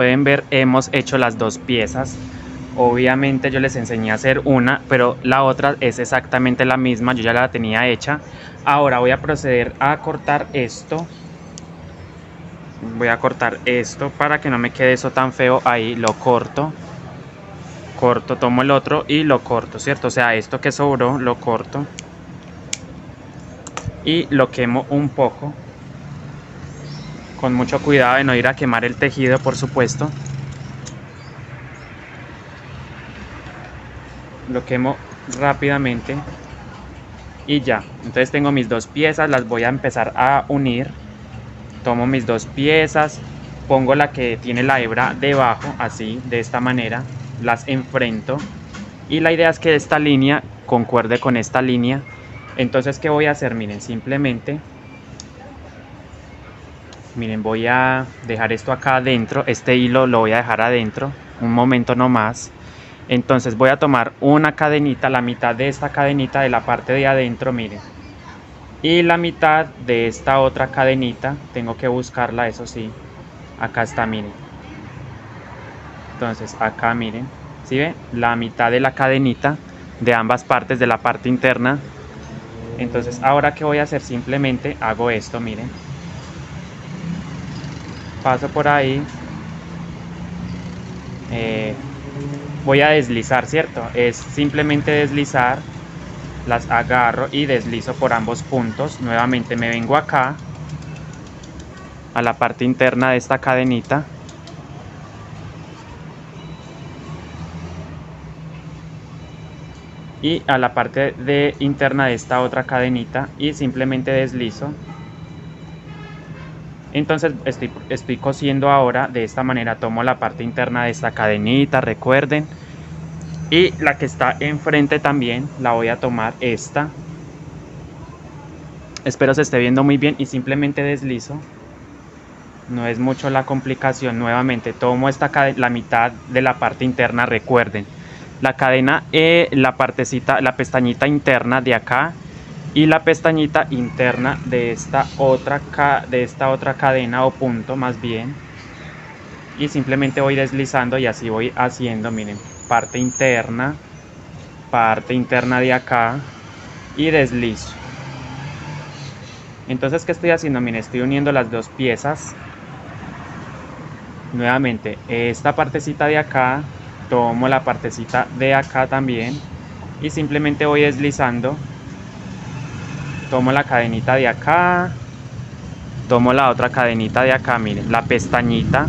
Pueden ver, hemos hecho las dos piezas. Obviamente yo les enseñé a hacer una, pero la otra es exactamente la misma, yo ya la tenía hecha. Ahora voy a proceder a cortar esto. Voy a cortar esto para que no me quede eso tan feo. Ahí lo corto. Tomo el otro y lo corto, ¿cierto? O sea, esto que sobró lo corto. Y lo quemo un poco. Con mucho cuidado de no ir a quemar el tejido, por supuesto. Lo quemo rápidamente. Y ya, entonces tengo mis dos piezas, las voy a empezar a unir. Tomo mis dos piezas, pongo la que tiene la hebra debajo, así, de esta manera, las enfrento. Y la idea es que esta línea concuerde con esta línea. Entonces, ¿qué voy a hacer? Miren, simplemente, miren, voy a dejar esto acá adentro, este hilo lo voy a dejar adentro, un momento nomás. Entonces voy a tomar una cadenita, la mitad de esta cadenita de la parte de adentro, miren. Y la mitad de esta otra cadenita, tengo que buscarla, eso sí. Acá está, miren. Entonces acá miren, ¿sí ven? La mitad de la cadenita de ambas partes, de la parte interna. Entonces ahora ¿qué voy a hacer? Simplemente hago esto, miren. Paso por ahí. Voy a deslizar, ¿cierto? Es simplemente deslizar. Las agarro y deslizo por ambos puntos. Nuevamente me vengo acá a la parte interna de esta cadenita. Y a la parte interna de esta otra cadenita y simplemente deslizo. Entonces estoy cosiendo ahora de esta manera. Tomo la parte interna de esta cadenita, recuerden. Y la que está enfrente también la voy a tomar, esta. Espero se esté viendo muy bien y simplemente deslizo. No es mucho la complicación. Nuevamente tomo la mitad de la parte interna, recuerden. La cadena, la partecita, la pestañita interna de acá y la pestañita interna de esta otra cadena o punto más bien. Y simplemente voy deslizando y así voy haciendo, miren, parte interna de acá y deslizo. Entonces, ¿qué estoy haciendo? Miren, estoy uniendo las dos piezas. Nuevamente, esta partecita de acá, tomo la partecita de acá también y simplemente voy deslizando. Tomo la cadenita de acá, tomo la otra cadenita de acá, miren, la pestañita.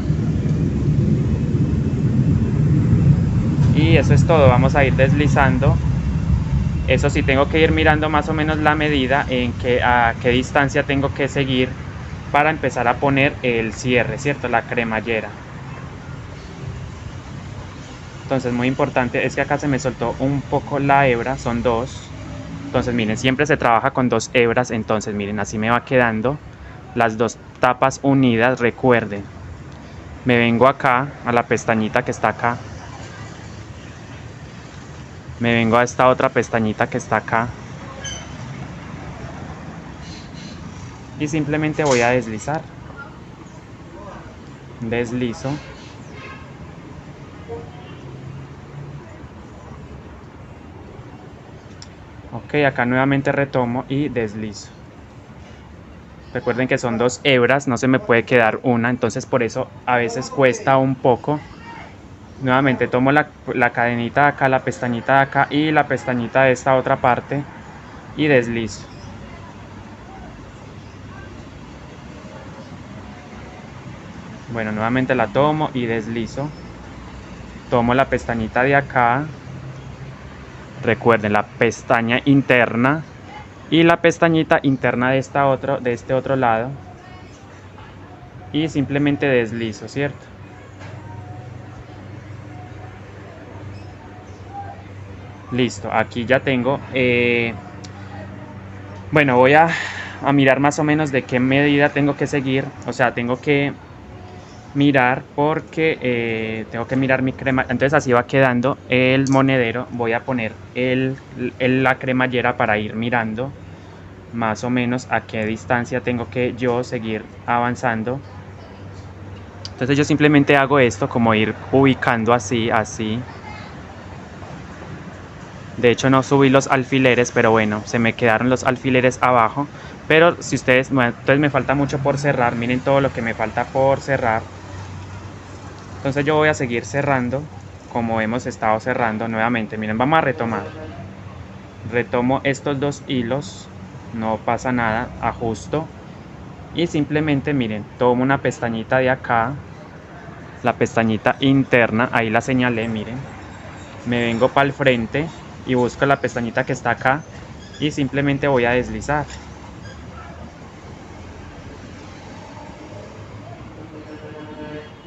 Y eso es todo, vamos a ir deslizando. Eso sí, tengo que ir mirando más o menos la medida a qué distancia tengo que seguir para empezar a poner el cierre, ¿cierto? La cremallera. Entonces, muy importante, es que acá se me soltó un poco la hebra, son dos. Entonces, miren, siempre se trabaja con dos hebras. Entonces, miren, así me va quedando las dos tapas unidas, recuerden. Me vengo acá, a la pestañita que está acá. Me vengo a esta otra pestañita que está acá. Y simplemente voy a deslizar. Deslizo. Ok, acá nuevamente retomo y deslizo. Recuerden que son dos hebras, no se me puede quedar una, entonces por eso a veces cuesta un poco. Nuevamente tomo la cadenita de acá, la pestañita de acá y la pestañita de esta otra parte y deslizo. Bueno, nuevamente la tomo y deslizo. Tomo la pestañita de acá. Recuerden la pestaña interna y la pestañita interna de este otro lado. Y simplemente deslizo, ¿cierto? Listo, aquí ya tengo. Bueno, voy a mirar más o menos de qué medida tengo que seguir. O sea, tengo que mirar porque tengo que mirar mi crema. Entonces así va quedando el monedero. Voy a poner la cremallera para ir mirando más o menos a qué distancia tengo que yo seguir avanzando. Entonces yo simplemente hago esto, como ir ubicando así, así. De hecho no subí los alfileres, pero bueno, se me quedaron los alfileres abajo. Pero si ustedes, bueno, entonces me falta mucho por cerrar, miren todo lo que me falta por cerrar. Entonces yo voy a seguir cerrando como hemos estado cerrando nuevamente. Miren, vamos a retomar. Retomo estos dos hilos, no pasa nada, ajusto. Y simplemente, miren, tomo una pestañita de acá, la pestañita interna, ahí la señalé, miren. Me vengo para el frente y busco la pestañita que está acá y simplemente voy a deslizar.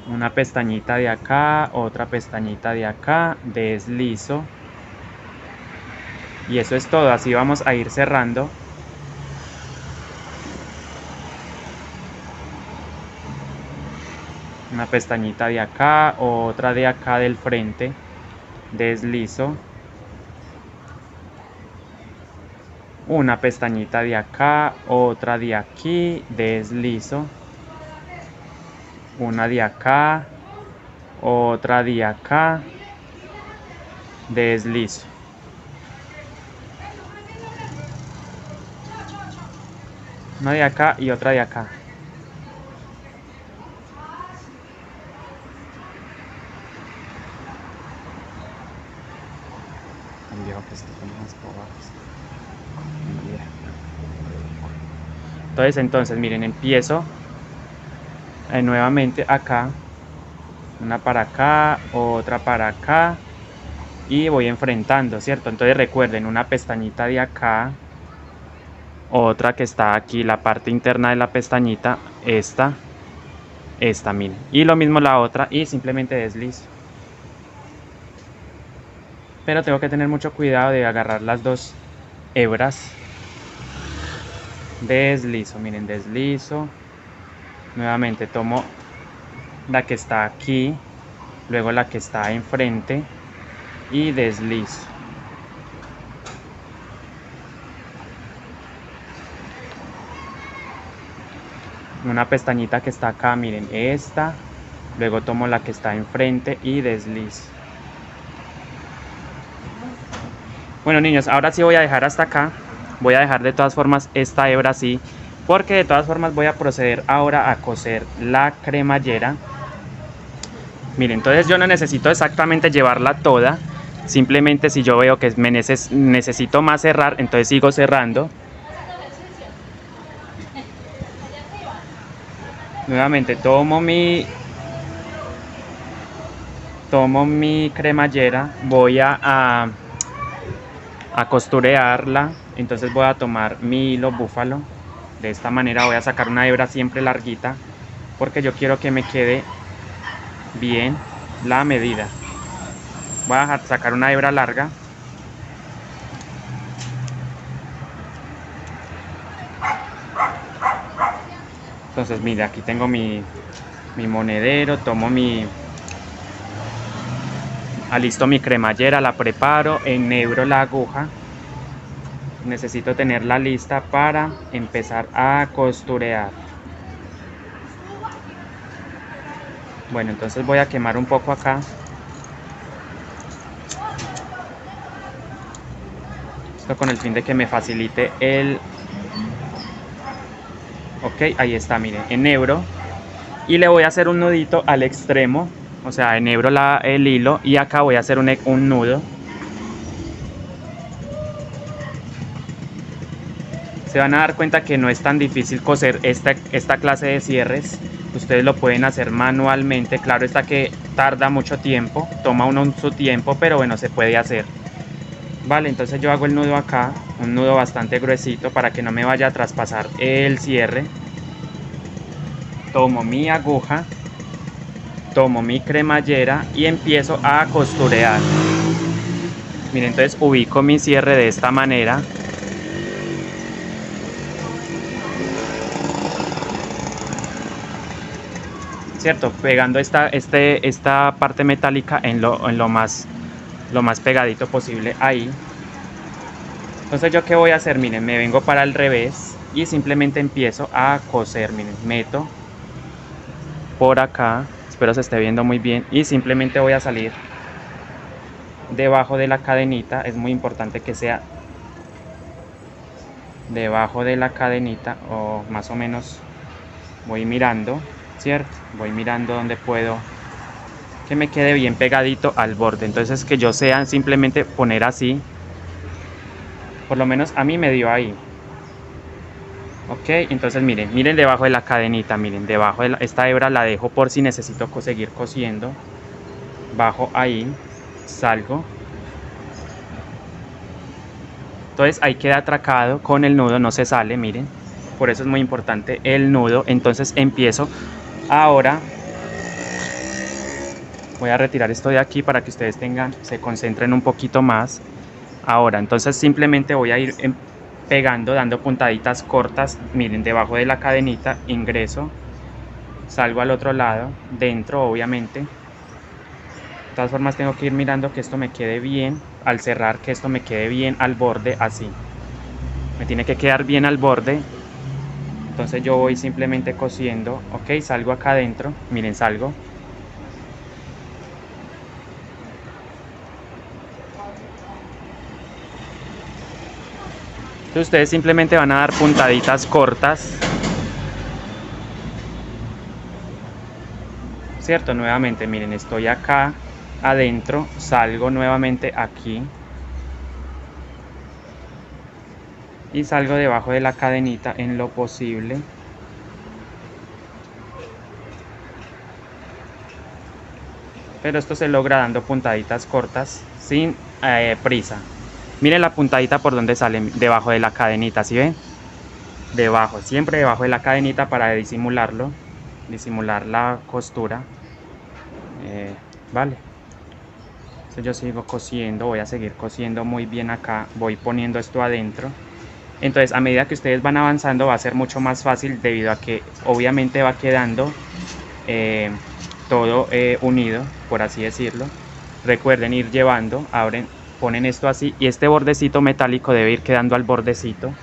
Una pestañita de acá, otra pestañita de acá, deslizo. Y eso es todo, así vamos a ir cerrando. Una pestañita de acá, otra de acá del frente, deslizo. Una pestañita de acá, otra de aquí, deslizo. Una de acá, otra de acá, deslizo. Una de acá y otra de acá. Tan viejo que estoy con las bobadas. Entonces, miren, empiezo nuevamente acá, una para acá, otra para acá y voy enfrentando, ¿cierto? Entonces recuerden, una pestañita de acá, otra que está aquí, la parte interna de la pestañita, esta, miren, y lo mismo la otra y simplemente deslizo. Pero tengo que tener mucho cuidado de agarrar las dos hebras. Deslizo, miren, deslizo. Nuevamente tomo la que está aquí, luego la que está enfrente y deslizo. Una pestañita que está acá, miren, esta, luego tomo la que está enfrente y deslizo. Bueno, niños, ahora sí voy a dejar hasta acá. Voy a dejar de todas formas esta hebra así, porque de todas formas voy a proceder ahora a coser la cremallera. Miren, entonces yo no necesito exactamente llevarla toda, simplemente si yo veo que necesito más cerrar, entonces sigo cerrando. Nuevamente tomo mi cremallera, voy a costurearla. Entonces voy a tomar mi hilo búfalo, de esta manera voy a sacar una hebra siempre larguita, porque yo quiero que me quede bien la medida. Voy a sacar una hebra larga. Entonces mira, aquí tengo mi monedero, tomo alisto mi cremallera, la preparo, enhebro la aguja. Necesito tenerla lista para empezar a costurear. Bueno, entonces voy a quemar un poco acá. Esto con el fin de que me facilite el... Ok, ahí está, miren, enhebro. Y le voy a hacer un nudito al extremo. O sea, enhebro el hilo y acá voy a hacer un nudo. Se van a dar cuenta que no es tan difícil coser esta clase de cierres. Ustedes lo pueden hacer manualmente. Claro está que tarda mucho tiempo, toma uno su tiempo, pero bueno, se puede hacer. Vale, entonces yo hago el nudo acá, un nudo bastante gruesito para que no me vaya a traspasar el cierre. Tomo mi aguja, tomo mi cremallera y empiezo a costurear. Miren, entonces ubico mi cierre de esta manera. ¿Cierto? Pegando esta parte metálica en lo más pegadito posible ahí. Entonces yo qué voy a hacer, miren, me vengo para el revés y simplemente empiezo a coser, miren, meto por acá, espero se esté viendo muy bien. Y simplemente voy a salir debajo de la cadenita. Es muy importante que sea debajo de la cadenita, o más o menos voy mirando, ¿cierto? Voy mirando donde puedo que me quede bien pegadito al borde. Entonces que yo sea simplemente poner así, por lo menos a mí me dio ahí. Ok, entonces miren debajo de la cadenita, miren, debajo de esta hebra la dejo por si necesito seguir cosiendo. Bajo ahí, salgo. Entonces ahí queda atracado con el nudo, no se sale, miren. Por eso es muy importante el nudo. Entonces empiezo ahora. Voy a retirar esto de aquí para que ustedes se concentren un poquito más. Ahora, entonces simplemente voy a ir pegando, dando puntaditas cortas, miren, debajo de la cadenita, ingreso, salgo al otro lado, dentro obviamente. De todas formas tengo que ir mirando que esto me quede bien, al cerrar que esto me quede bien al borde, así. Me tiene que quedar bien al borde, entonces yo voy simplemente cosiendo, ok, salgo acá adentro, miren, salgo. Entonces ustedes simplemente van a dar puntaditas cortas, ¿cierto? Nuevamente, miren, estoy acá adentro, salgo nuevamente aquí y salgo debajo de la cadenita en lo posible. Pero esto se logra dando puntaditas cortas sin prisa. Miren la puntadita por donde sale, debajo de la cadenita, ¿sí ven? Debajo, siempre debajo de la cadenita para disimularlo, disimular la costura. Vale. Entonces yo sigo cosiendo, voy a seguir cosiendo muy bien acá, voy poniendo esto adentro. Entonces a medida que ustedes van avanzando va a ser mucho más fácil debido a que obviamente va quedando todo unido, por así decirlo. Recuerden ir llevando, abren, ponen esto así y este bordecito metálico debe ir quedando al bordecito.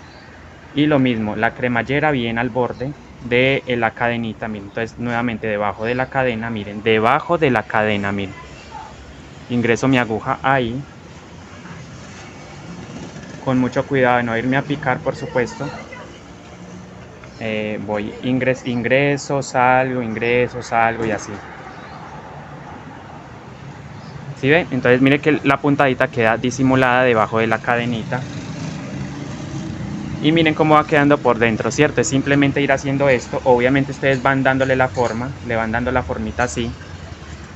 Y lo mismo, la cremallera bien al borde de la cadenita, miren. Entonces nuevamente debajo de la cadena, miren, debajo de la cadena, miren. Ingreso mi aguja ahí. Con mucho cuidado de no irme a picar, por supuesto. Voy ingreso, salgo y así. ¿Sí ven? Entonces mire que la puntadita queda disimulada debajo de la cadenita. Y miren cómo va quedando por dentro, ¿cierto? Es simplemente ir haciendo esto. Obviamente ustedes van dándole la forma, le van dando la formita así.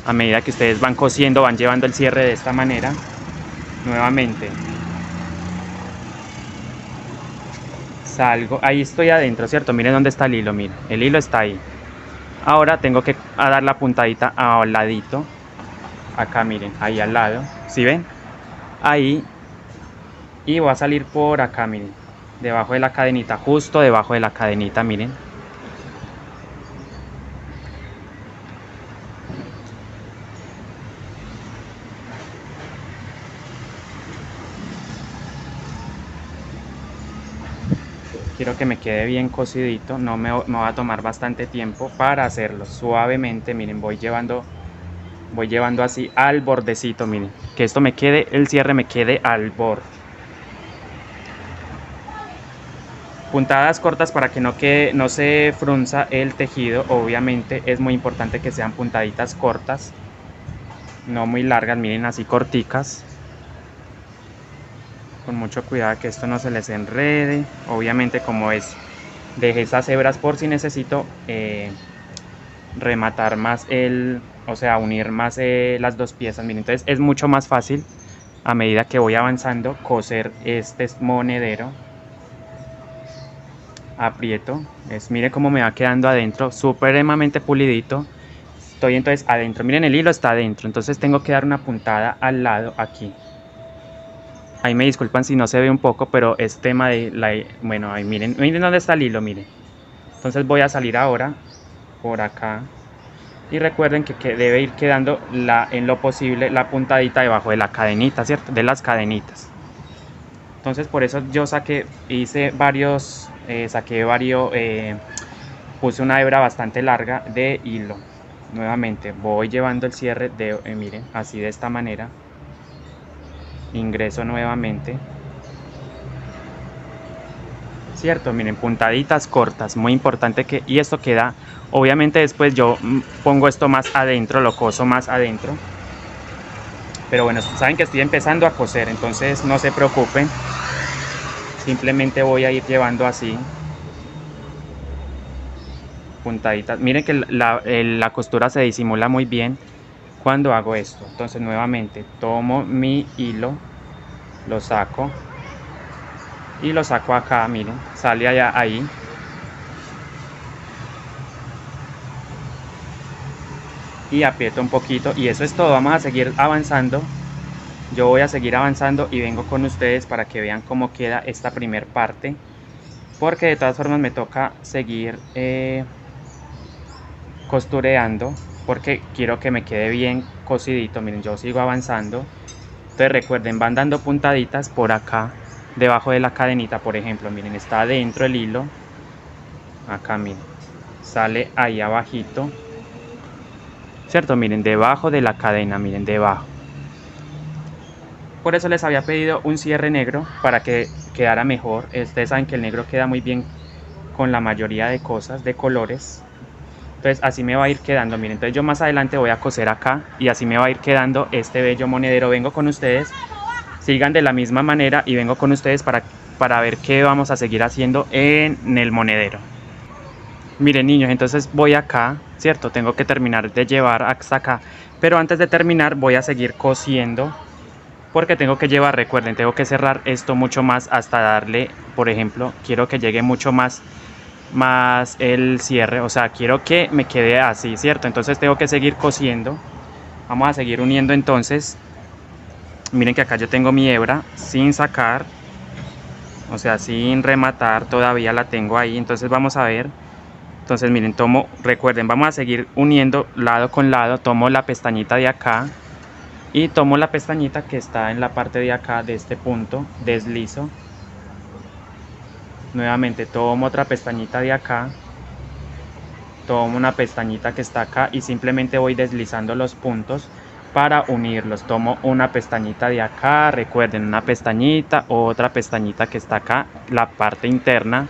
A medida que ustedes van cosiendo, van llevando el cierre de esta manera. Nuevamente. Salgo, ahí estoy adentro, ¿cierto? Miren dónde está el hilo, miren. El hilo está ahí. Ahora tengo que dar la puntadita al ladito. Acá, miren, ahí al lado. ¿Sí ven? Ahí. Y voy a salir por acá, miren. Debajo de la cadenita, justo debajo de la cadenita, miren. Quiero que me quede bien cosidito, no me va a tomar bastante tiempo para hacerlo. Suavemente, miren, voy llevando así al bordecito, miren. Que esto me quede, el cierre me quede al borde. Puntadas cortas para que no se frunza el tejido. Obviamente es muy importante que sean puntaditas cortas, no muy largas, miren, así corticas. Con mucho cuidado que esto no se les enrede. Obviamente, como es, dejé esas hebras por si necesito rematar más o sea, unir más las dos piezas. Miren, entonces es mucho más fácil a medida que voy avanzando coser este monedero. Aprieto, mire cómo me va quedando adentro, supremamente pulidito. Estoy entonces adentro, miren, el hilo está adentro, entonces tengo que dar una puntada al lado aquí. Ahí me disculpan si no se ve un poco, pero es tema de bueno, ahí miren dónde está el hilo, miren. Entonces voy a salir ahora por acá y recuerden que debe ir quedando en lo posible la puntadita debajo de la cadenita, ¿cierto? De las cadenitas. Entonces por eso yo hice varios, puse una hebra bastante larga de hilo. Nuevamente voy llevando el cierre de, miren, así de esta manera. Ingreso nuevamente. Cierto, miren, puntaditas cortas, muy importante que, y esto queda, obviamente después yo pongo esto más adentro, lo coso más adentro. Pero bueno, saben que estoy empezando a coser, entonces no se preocupen. Simplemente voy a ir llevando así. Puntaditas. Miren que la costura se disimula muy bien cuando hago esto. Entonces nuevamente tomo mi hilo, lo saco y lo saco acá, miren, sale allá ahí. Y aprieto un poquito y eso es todo. Vamos a seguir avanzando. Yo voy a seguir avanzando y vengo con ustedes para que vean cómo queda esta primer parte, porque de todas formas me toca seguir costureando porque quiero que me quede bien cosidito. Miren, yo sigo avanzando. Entonces recuerden, van dando puntaditas por acá debajo de la cadenita, por ejemplo. Miren, está adentro el hilo, acá miren, sale ahí abajito, cierto, miren, debajo de la cadena, miren, debajo. Por eso les había pedido un cierre negro para que quedara mejor. Ustedes saben que el negro queda muy bien con la mayoría de cosas, de colores. Entonces así me va a ir quedando, miren. Entonces yo más adelante voy a coser acá y así me va a ir quedando este bello monedero. Vengo con ustedes, sigan de la misma manera y vengo con ustedes para ver qué vamos a seguir haciendo en el monedero. Miren niños, entonces voy acá, ¿cierto? Tengo que terminar de llevar hasta acá. Pero antes de terminar voy a seguir cosiendo, porque tengo que llevar, recuerden, tengo que cerrar esto mucho más hasta darle, por ejemplo, quiero que llegue mucho más el cierre, o sea, quiero que me quede así, ¿cierto? Entonces tengo que seguir cosiendo. Vamos a seguir uniendo entonces. Miren que acá yo tengo mi hebra sin sacar, o sea, sin rematar, todavía la tengo ahí. Entonces vamos a ver. Entonces miren, tomo, recuerden, vamos a seguir uniendo lado con lado. Tomo la pestañita de acá y tomo la pestañita que está en la parte de acá de este punto, deslizo. Nuevamente tomo otra pestañita de acá, tomo una pestañita que está acá y simplemente voy deslizando los puntos para unirlos. Tomo una pestañita de acá, recuerden, una pestañita, otra pestañita que está acá, la parte interna,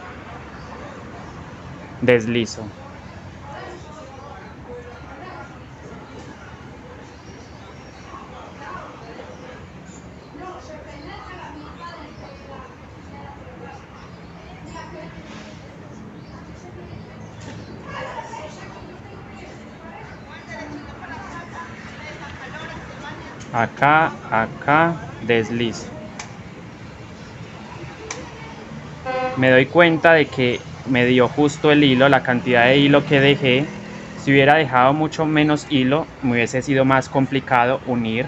deslizo. Acá, acá, deslizo. Me doy cuenta de que me dio justo el hilo, la cantidad de hilo que dejé. Si hubiera dejado mucho menos hilo, me hubiese sido más complicado unir,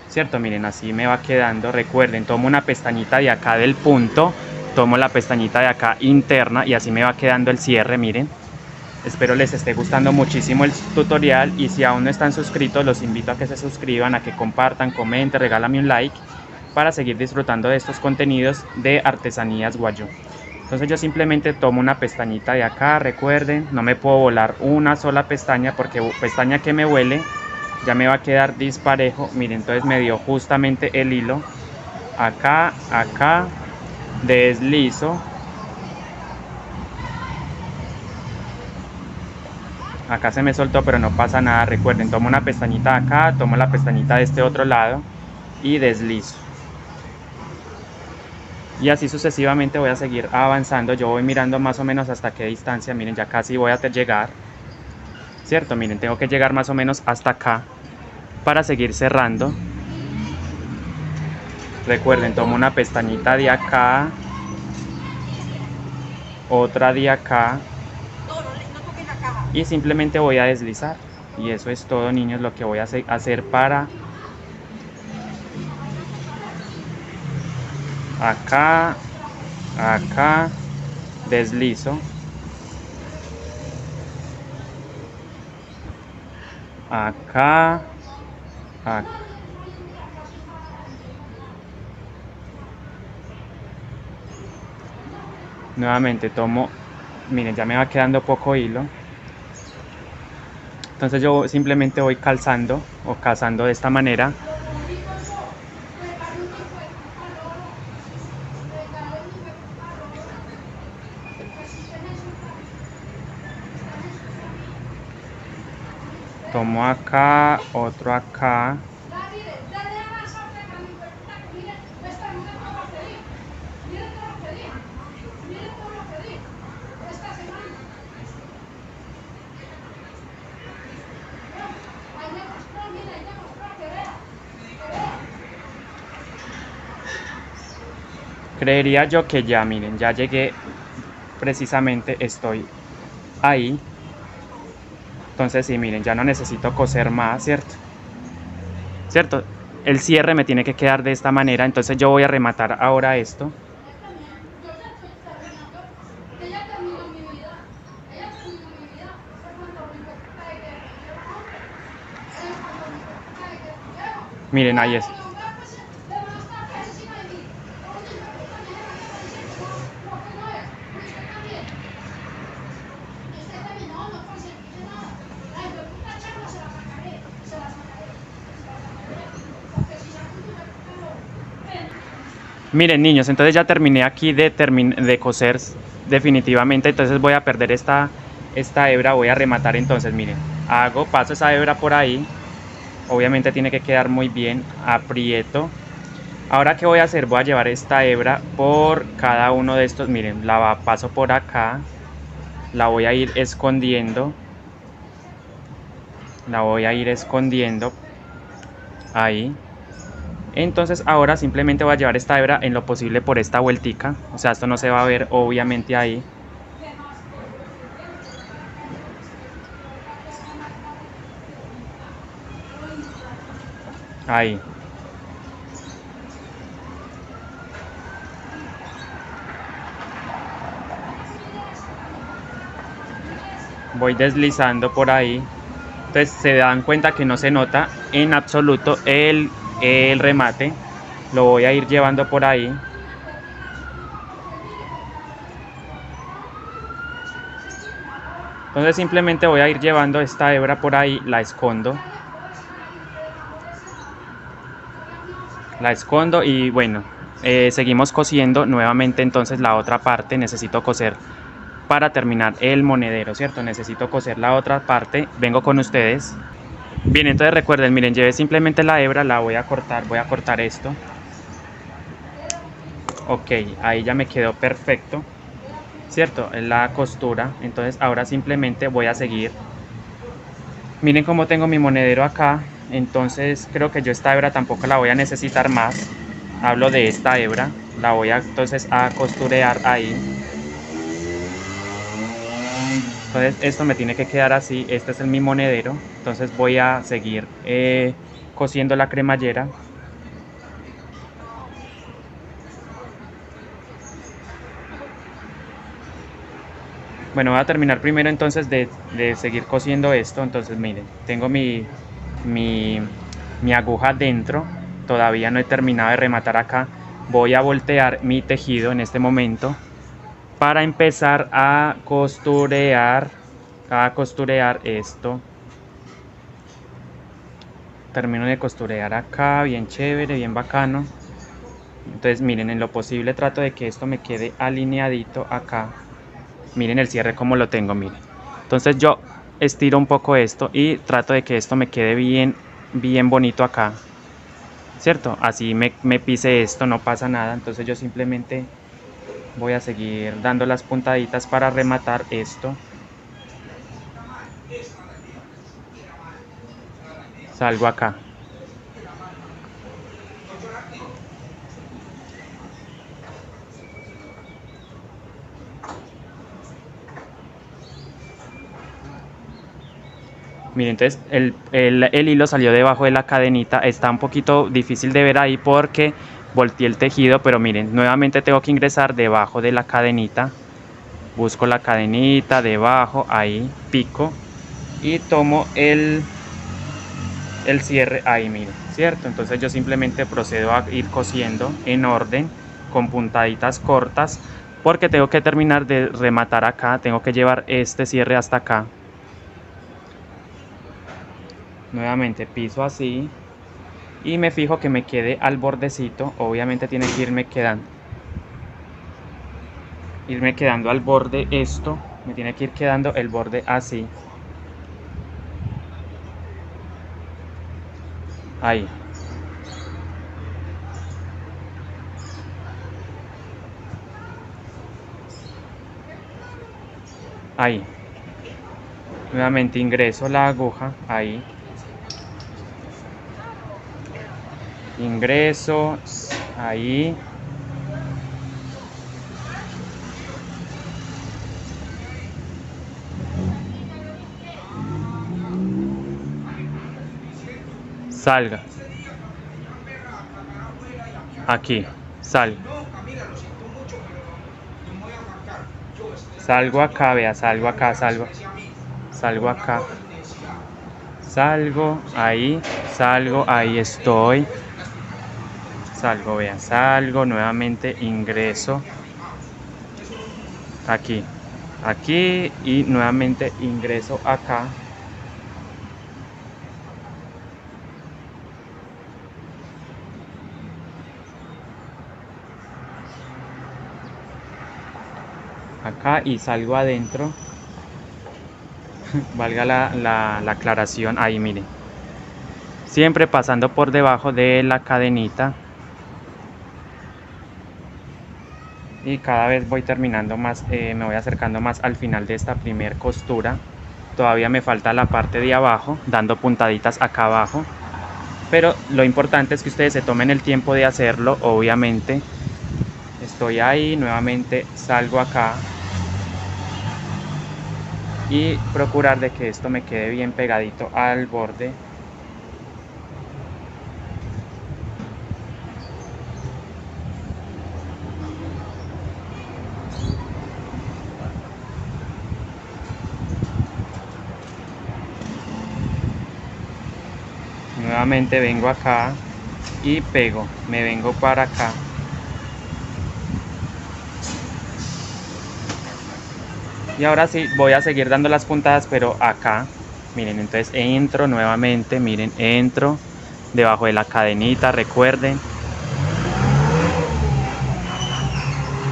¿cierto? Miren, así me va quedando. Recuerden, tomo una pestañita de acá del punto, tomo la pestañita de acá interna y así me va quedando el cierre, miren. Espero les esté gustando muchísimo el tutorial y si aún no están suscritos, los invito a que se suscriban, a que compartan, comenten, regálame un like para seguir disfrutando de estos contenidos de artesanías guayú. Entonces yo simplemente tomo una pestañita de acá, recuerden, no me puedo volar una sola pestaña porque pestaña que me vuele ya me va a quedar disparejo. Miren, entonces me dio justamente el hilo, acá, acá, deslizo, acá se me soltó pero no pasa nada. Recuerden, tomo una pestañita acá, tomo la pestañita de este otro lado y deslizo. Y así sucesivamente voy a seguir avanzando. Yo voy mirando más o menos hasta qué distancia. Miren, ya casi voy a llegar, ¿cierto? Miren, tengo que llegar más o menos hasta acá para seguir cerrando. Recuerden, tomo una pestañita de acá, otra de acá y simplemente voy a deslizar. Y eso es todo, niños, lo que voy a hacer para acá, acá, deslizo, acá, acá. Nuevamente tomo, miren, ya me va quedando poco hilo. Entonces yo simplemente voy calzando o cazando de esta manera. Tomo acá, otro acá. Creería yo que ya, miren, ya llegué, precisamente estoy ahí. Entonces sí, miren, ya no necesito coser más, ¿cierto? ¿Cierto? El cierre me tiene que quedar de esta manera, entonces yo voy a rematar ahora esto. Miren, ahí es. Miren, niños, entonces ya terminé aquí de coser definitivamente, entonces voy a perder esta hebra, voy a rematar. Entonces miren, paso esa hebra por ahí, obviamente tiene que quedar muy bien, aprieto. Ahora qué voy a hacer, voy a llevar esta hebra por cada uno de estos, miren, paso por acá, la voy a ir escondiendo, ahí. Entonces ahora simplemente voy a llevar esta hebra en lo posible por esta vueltica, o sea, esto no se va a ver obviamente ahí. Ahí. Voy deslizando por ahí. Entonces se dan cuenta que no se nota en absoluto el remate. Lo voy a ir llevando por ahí. Entonces simplemente voy a ir llevando esta hebra por ahí, la escondo. La escondo y bueno, seguimos cosiendo nuevamente. Entonces la otra parte necesito coser para terminar el monedero, ¿cierto? Necesito coser la otra parte, vengo con ustedes. Bien, entonces recuerden, miren, llevé simplemente la hebra, la voy a cortar esto. Ok, ahí ya me quedó perfecto, ¿cierto? Es la costura. Entonces ahora simplemente voy a seguir. Miren cómo tengo mi monedero acá, entonces creo que yo esta hebra tampoco la voy a necesitar más. Hablo de esta hebra, la voy a entonces a costurear ahí. Entonces esto me tiene que quedar así, este es mi monedero. Entonces voy a seguir cosiendo la cremallera. Bueno, voy a terminar primero entonces de seguir cosiendo esto. Entonces miren, tengo mi aguja dentro, todavía no he terminado de rematar acá. Voy a voltear mi tejido en este momento para empezar a costurear esto. Termino de costurear acá, bien chévere, bien bacano. Entonces miren, en lo posible trato de que esto me quede alineadito acá. Miren el cierre como lo tengo, miren. Entonces yo estiro un poco esto y trato de que esto me quede bien bonito acá, ¿cierto? Así me pise esto, no pasa nada. Entonces yo simplemente voy a seguir dando las puntaditas para rematar esto. Salgo acá. Miren, entonces el hilo salió debajo de la cadenita. Está un poquito difícil de ver ahí porque volteé el tejido, pero miren, nuevamente tengo que ingresar debajo de la cadenita. Busco la cadenita debajo, ahí, pico y tomo el cierre ahí, miren, ¿cierto? Entonces yo simplemente procedo a ir cosiendo en orden con puntaditas cortas porque tengo que terminar de rematar acá, tengo que llevar este cierre hasta acá. Nuevamente piso así y me fijo que me quede al bordecito. Obviamente tiene que irme quedando al borde esto. Me tiene que ir quedando el borde así. Ahí. Ahí. Nuevamente ingreso la aguja. Ahí. Ingreso. Ahí. Salga. Aquí. Salgo. Salgo acá, vea, salgo acá, salgo acá. Salgo, ahí estoy. Salgo, vea, salgo, nuevamente ingreso. Aquí, aquí y nuevamente ingreso acá. Acá y salgo adentro. Valga la aclaración, ahí miren. Siempre pasando por debajo de la cadenita. Y cada vez voy terminando más, me voy acercando más al final de esta primer costura. Todavía me falta la parte de abajo, dando puntaditas acá abajo. Pero lo importante es que ustedes se tomen el tiempo de hacerlo, obviamente. Estoy ahí, nuevamente salgo acá. Y procurar de que esto me quede bien pegadito al borde. Nuevamente vengo acá y pego, me vengo para acá. Y ahora sí voy a seguir dando las puntadas, pero acá, miren, entonces entro nuevamente, miren, entro debajo de la cadenita, recuerden.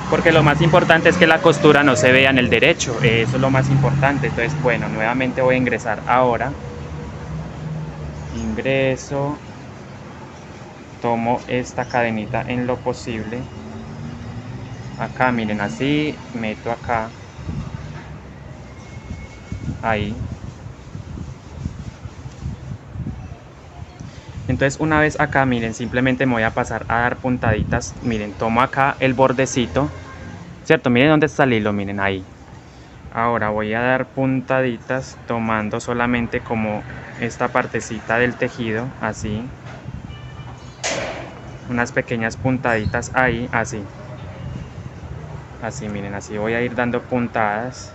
Porque lo más importante es que la costura no se vea en el derecho, eso es lo más importante. Entonces, bueno, nuevamente voy a ingresar ahora. Ingreso, tomo esta cadenita en lo posible. Acá, miren, así, meto acá. Ahí. Entonces una vez acá, miren, simplemente me voy a pasar a dar puntaditas. Miren, tomo acá el bordecito, ¿cierto? Miren dónde está el hilo, miren, ahí. Ahora voy a dar puntaditas tomando solamente como esta partecita del tejido, así. Unas pequeñas puntaditas ahí, así. Así, miren, así voy a ir dando puntadas.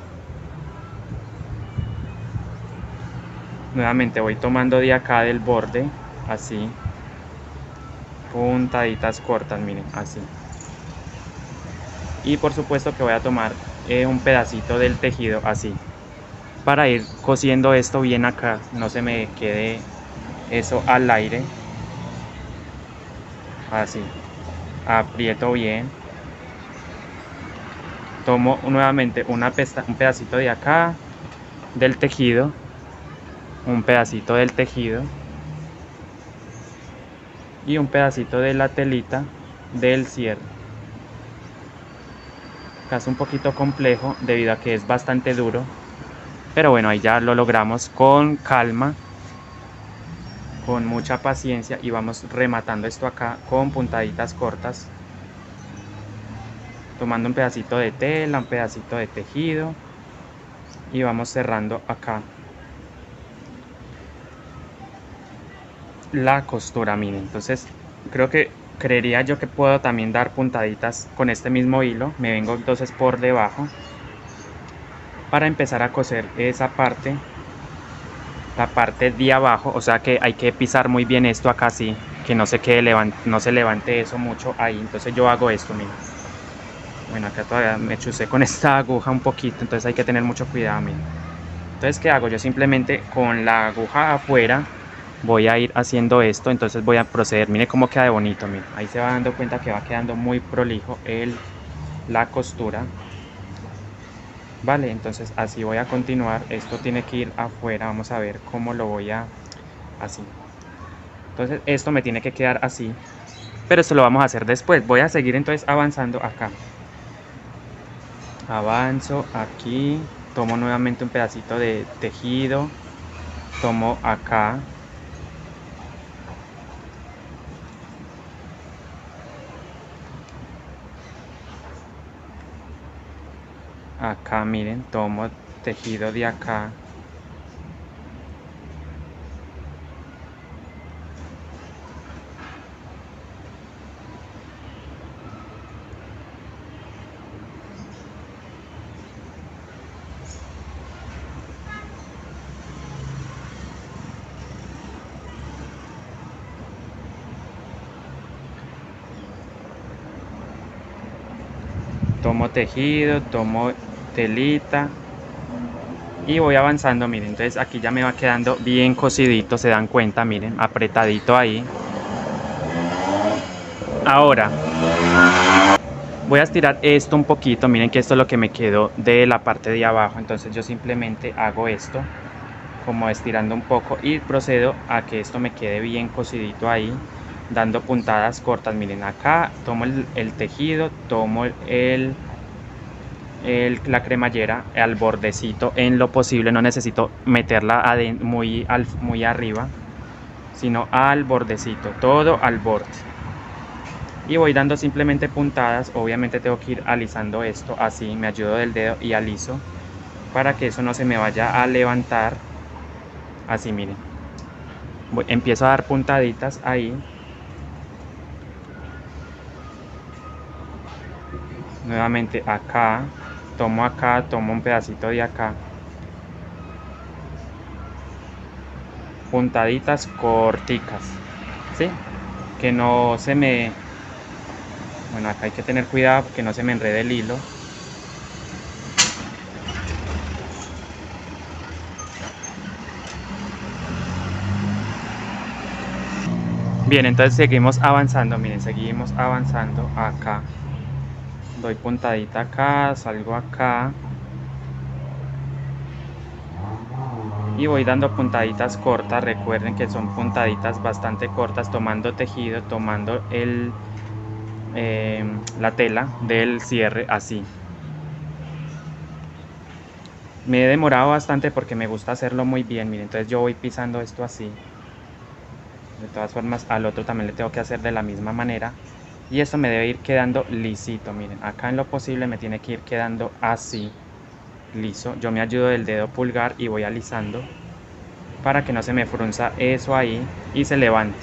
Nuevamente voy tomando de acá del borde, así. Puntaditas cortas, miren, así. Y por supuesto que voy a tomar un pedacito del tejido, así. Para ir cosiendo esto bien acá, no se me quede eso al aire. Así. Aprieto bien. Tomo nuevamente un pedacito de acá del tejido. Un pedacito del tejido y un pedacito de la telita del cierre. Acá es un poquito complejo debido a que es bastante duro, pero bueno, ahí ya lo logramos con calma, con mucha paciencia, y vamos rematando esto acá con puntaditas cortas, tomando un pedacito de tela, un pedacito de tejido, y vamos cerrando acá la costura, miren. Entonces creería yo que puedo también dar puntaditas con este mismo hilo. Me vengo entonces por debajo para empezar a coser esa parte, la parte de abajo. O sea que hay que pisar muy bien esto acá, así que no se quede no se levante eso mucho ahí. Entonces yo hago esto, miren. Bueno, acá todavía me chusé con esta aguja un poquito, entonces hay que tener mucho cuidado, miren. Entonces, ¿qué hago? Yo simplemente con la aguja afuera voy a ir haciendo esto. Entonces voy a proceder, mire cómo queda de bonito, mire. Ahí se va dando cuenta que va quedando muy prolijo la costura. Vale, entonces así voy a continuar. Esto tiene que ir afuera, vamos a ver cómo lo voy a... así. Entonces esto me tiene que quedar así, pero esto lo vamos a hacer después. Voy a seguir entonces avanzando acá. Avanzo aquí, tomo nuevamente un pedacito de tejido, tomo acá, acá miren, tomo tejido de acá, tomo tejido, tomo telita y voy avanzando, miren. Entonces aquí ya me va quedando bien cosidito, se dan cuenta, miren, apretadito ahí. Ahora voy a estirar esto un poquito, miren que esto es lo que me quedó de la parte de abajo. Entonces yo simplemente hago esto, como estirando un poco, y procedo a que esto me quede bien cosidito ahí, dando puntadas cortas. Miren, acá tomo el tejido, tomo la cremallera al bordecito en lo posible. No necesito meterla muy arriba, sino al bordecito, todo al borde, y voy dando simplemente puntadas. Obviamente tengo que ir alisando esto así, me ayudo del dedo y aliso para que eso no se me vaya a levantar. Así miren, empiezo a dar puntaditas ahí, nuevamente acá, tomo un pedacito de acá, puntaditas corticas, ¿sí? Que no se me... bueno, acá hay que tener cuidado que no se me enrede el hilo. Bien, entonces seguimos avanzando, miren, seguimos avanzando acá. Doy puntadita acá, salgo acá. Y voy dando puntaditas cortas, recuerden que son puntaditas bastante cortas, tomando tejido, tomando la tela del cierre así. Me he demorado bastante porque me gusta hacerlo muy bien, miren, entonces yo voy pisando esto así. De todas formas al otro también le tengo que hacer de la misma manera. Y esto me debe ir quedando lisito, miren, acá en lo posible me tiene que ir quedando así, liso. Yo me ayudo del dedo pulgar y voy alisando para que no se me frunza eso ahí y se levante.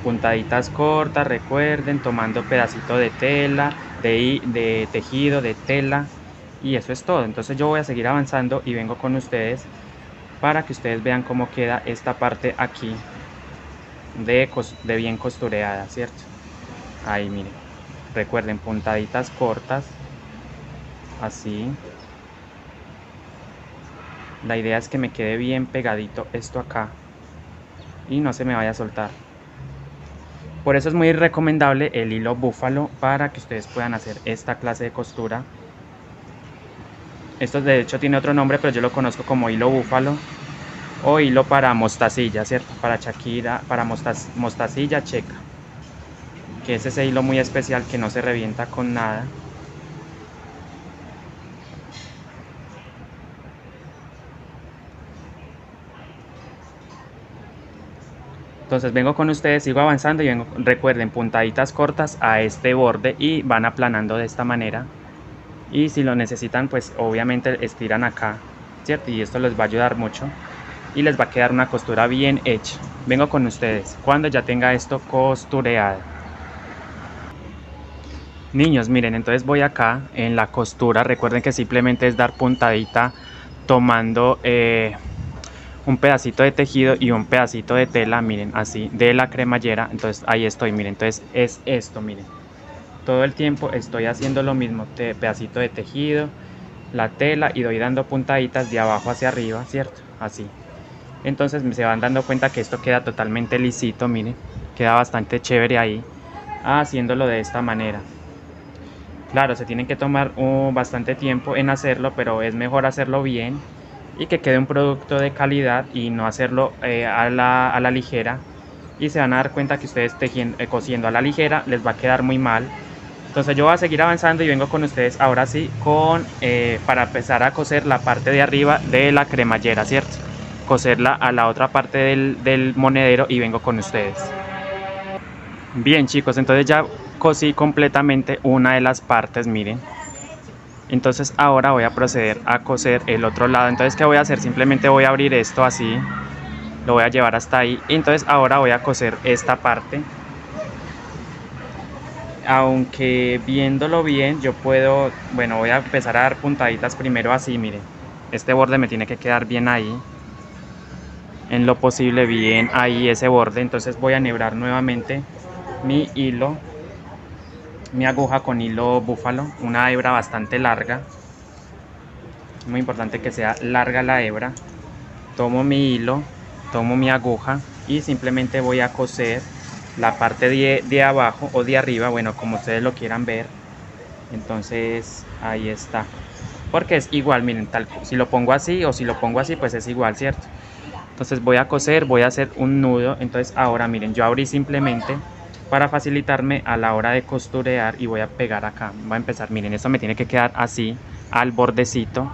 Puntaditas cortas, recuerden, tomando pedacito de tela, de tejido, de tela, y eso es todo. Entonces yo voy a seguir avanzando y vengo con ustedes para que ustedes vean cómo queda esta parte aquí de bien costureada, ¿cierto? Ahí miren, recuerden, puntaditas cortas, así. La idea es que me quede bien pegadito esto acá y no se me vaya a soltar. Por eso es muy recomendable el hilo búfalo para que ustedes puedan hacer esta clase de costura. Esto de hecho tiene otro nombre, pero yo lo conozco como hilo búfalo o hilo para mostacilla, ¿cierto? Para Shakira, para mostacilla checa, que es ese hilo muy especial que no se revienta con nada. Entonces vengo con ustedes, sigo avanzando y vengo, recuerden, puntaditas cortas a este borde y van aplanando de esta manera. Y si lo necesitan, pues obviamente estiran acá, ¿cierto? Y esto les va a ayudar mucho y les va a quedar una costura bien hecha. Vengo con ustedes cuando ya tenga esto costureado. Niños, miren, entonces voy acá en la costura. Recuerden que simplemente es dar puntadita tomando un pedacito de tejido y un pedacito de tela, miren, así, de la cremallera. Entonces ahí estoy, miren, entonces es esto, miren. Todo el tiempo estoy haciendo lo mismo, pedacito de tejido, la tela, y doy dando puntaditas de abajo hacia arriba, ¿cierto? Así. Entonces se van dando cuenta que esto queda totalmente lisito, miren, queda bastante chévere ahí, haciéndolo de esta manera. Claro, se tienen que tomar bastante tiempo en hacerlo, pero es mejor hacerlo bien y que quede un producto de calidad y no hacerlo a la ligera. Y se van a dar cuenta que ustedes cosiendo a la ligera les va a quedar muy mal. Entonces yo voy a seguir avanzando y vengo con ustedes ahora sí para empezar a coser la parte de arriba de la cremallera, ¿cierto? Coserla a la otra parte del monedero y vengo con ustedes. Bien chicos, entonces ya cosí completamente una de las partes, miren. Entonces ahora voy a proceder a coser el otro lado. Entonces ¿qué voy a hacer? Simplemente voy a abrir esto así, lo voy a llevar hasta ahí. Entonces ahora voy a coser esta parte. Aunque viéndolo bien yo puedo, bueno, voy a empezar a dar puntaditas primero así, miren. Este borde me tiene que quedar bien ahí, en lo posible bien ahí ese borde. Entonces voy a enhebrar nuevamente mi hilo, mi aguja con hilo búfalo, una hebra bastante larga. Muy importante que sea larga la hebra. Tomo mi hilo, tomo mi aguja y simplemente voy a coser la parte de abajo o de arriba, bueno, como ustedes lo quieran ver. Entonces ahí está, porque es igual, miren, si lo pongo así o si lo pongo así, pues es igual, ¿cierto? Entonces voy a coser, voy a hacer un nudo. Entonces ahora miren, yo abrí simplemente para facilitarme a la hora de costurear y voy a pegar acá. Voy a empezar, miren, esto me tiene que quedar así al bordecito,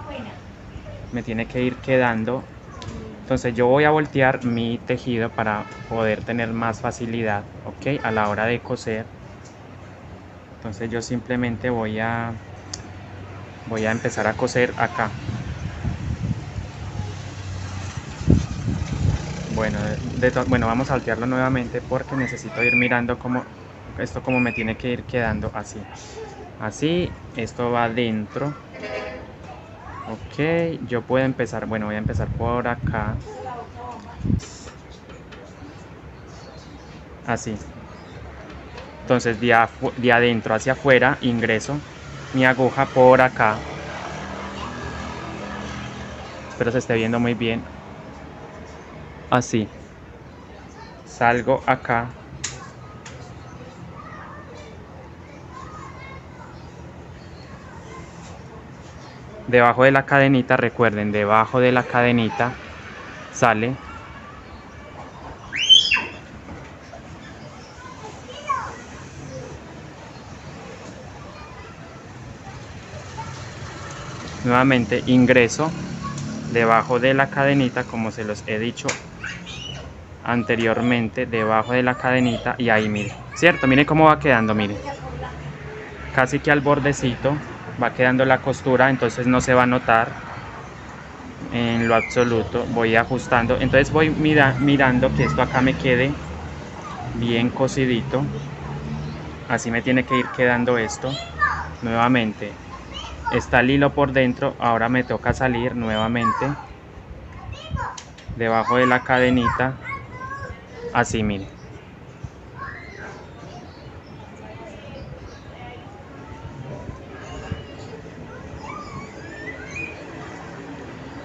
me tiene que ir quedando. Entonces yo voy a voltear mi tejido para poder tener más facilidad, ¿ok? A la hora de coser. Entonces yo simplemente voy a empezar a coser acá. Bueno, bueno, vamos a voltearlo nuevamente porque necesito ir mirando cómo esto como me tiene que ir quedando así. Así, esto va adentro. Ok, yo puedo empezar, bueno, voy a empezar por acá. Así. Entonces de adentro hacia afuera ingreso mi aguja por acá. Espero se esté viendo muy bien. Así. Salgo acá. Debajo de la cadenita, recuerden, debajo de la cadenita sale. Nuevamente ingreso debajo de la cadenita, como se los he dicho anteriormente, debajo de la cadenita y ahí miren, ¿cierto? Miren cómo va quedando, miren. Casi que al bordecito va quedando la costura, entonces no se va a notar en lo absoluto. Voy ajustando, entonces voy mirando que esto acá me quede bien cosidito. Así me tiene que ir quedando esto. Nuevamente está el hilo por dentro, ahora me toca salir nuevamente debajo de la cadenita, así miren.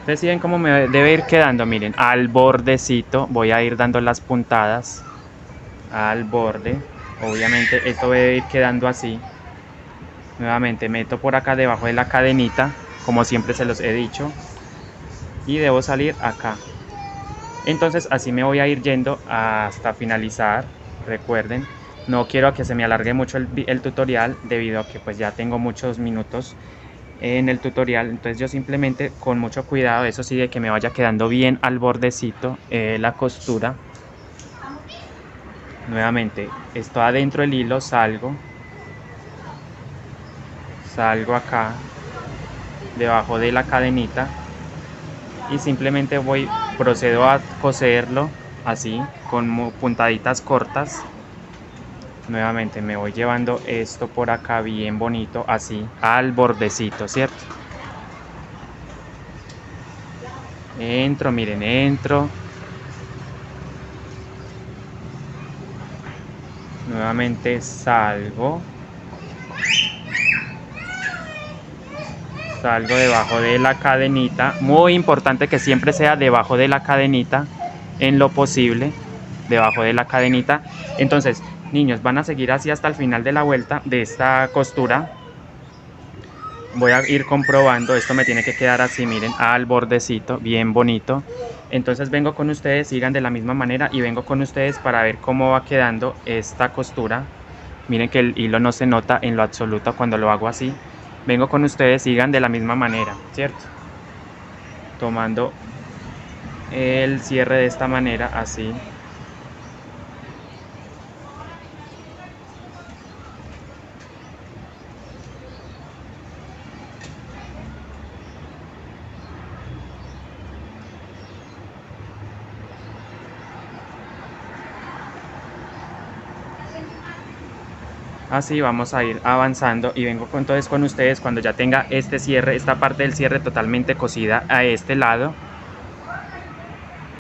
Ustedes siguen cómo me debe ir quedando, miren, al bordecito voy a ir dando las puntadas al borde. Obviamente esto debe ir quedando así. Nuevamente meto por acá debajo de la cadenita, como siempre se los he dicho, y debo salir acá. Entonces así me voy a ir yendo hasta finalizar. Recuerden, no quiero que se me alargue mucho el tutorial, debido a que pues ya tengo muchos minutos en el tutorial. Entonces yo simplemente con mucho cuidado, eso sí, de que me vaya quedando bien al bordecito la costura. Nuevamente esto adentro del hilo, salgo acá debajo de la cadenita y simplemente procedo a coserlo así con puntaditas cortas. Nuevamente me voy llevando esto por acá bien bonito, así al bordecito, ¿cierto? Entro, miren, entro. Nuevamente salgo. salgo debajo de la cadenita, muy importante que siempre sea debajo de la cadenita, en lo posible, debajo de la cadenita. Entonces, niños, van a seguir así hasta el final de la vuelta de esta costura. Voy a ir comprobando, esto me tiene que quedar así, miren, al bordecito, bien bonito. Entonces vengo con ustedes, sigan de la misma manera y vengo con ustedes para ver cómo va quedando esta costura. Miren que el hilo no se nota en lo absoluto cuando lo hago así. Vengo con ustedes, sigan de la misma manera, ¿cierto? Tomando el cierre de esta manera, así. Así vamos a ir avanzando y vengo entonces con ustedes cuando ya tenga este cierre, esta parte del cierre totalmente cosida a este lado.